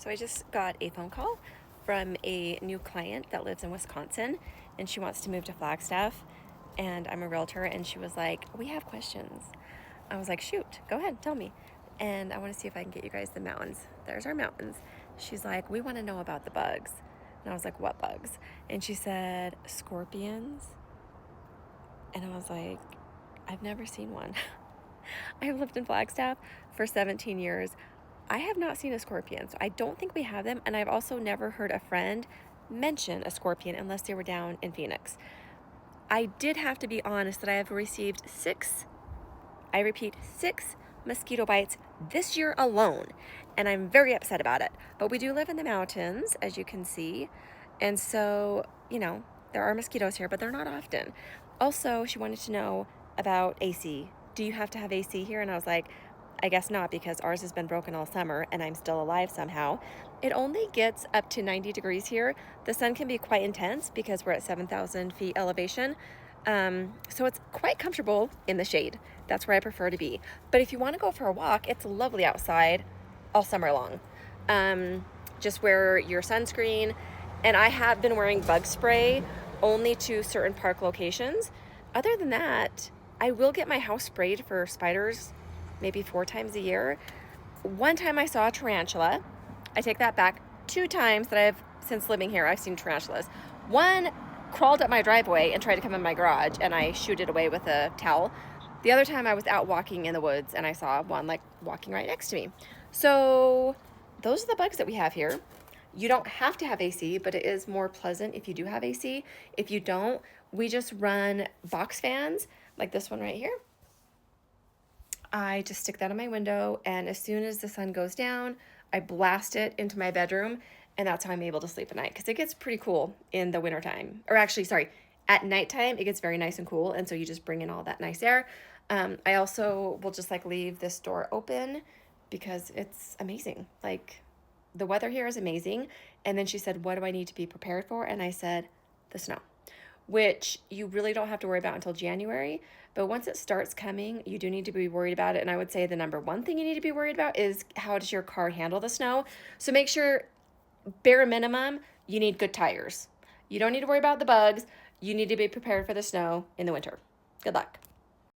So I just got a phone call from a new client that lives in Wisconsin, and she wants to move to Flagstaff, and I'm a realtor, and she was like, we have questions. I was like, shoot, go ahead, tell me. And I want to see if I can get you guys the mountains. There's our mountains. She's like, we want to know about the bugs. And I was like, what bugs? And she said, scorpions. And I was like, I've never seen one. I have lived in Flagstaff for 17 years. I have not seen a scorpion, so I don't think we have them. And I've also never heard a friend mention a scorpion unless they were down in Phoenix. I did have to be honest that I have received six mosquito bites this year alone, and I'm very upset about it. But we do live in the mountains, as you can see, and so, there are mosquitoes here, but they're not often. Also, she wanted to know about AC. Do you have to have AC here? And I was like, I guess not, because ours has been broken all summer and I'm still alive somehow. It only gets up to 90 degrees here. The sun can be quite intense because we're at 7,000 feet elevation. So it's quite comfortable in the shade. That's where I prefer to be. But if you want to go for a walk, it's lovely outside all summer long. Just wear your sunscreen. And I have been wearing bug spray only to certain park locations. Other than that, I will get my house sprayed for spiders maybe 4 times a year. One time I saw a tarantula. I take that back. 2 times that I've, since living here, I've seen tarantulas. One crawled up my driveway and tried to come in my garage, and I shooed it away with a towel. The other time I was out walking in the woods and I saw one like walking right next to me. So those are the bugs that we have here. You don't have to have AC, but it is more pleasant if you do have AC. If you don't, we just run box fans like this one right here. I just stick that on my window, and as soon as the sun goes down, I blast it into my bedroom, and that's how I'm able to sleep at night, because it gets pretty cool in the wintertime. Or actually, sorry, at nighttime, it gets very nice and cool, and so you just bring in all that nice air. I also will just like leave this door open because it's amazing. Like, the weather here is amazing. And then she said, what do I need to be prepared for? And I said, the snow, which you really don't have to worry about until January. But once it starts coming, you do need to be worried about it. And I would say the number one thing you need to be worried about is, how does your car handle the snow? So make sure, bare minimum, you need good tires. You don't need to worry about the bugs. You need to be prepared for the snow in the winter. Good luck.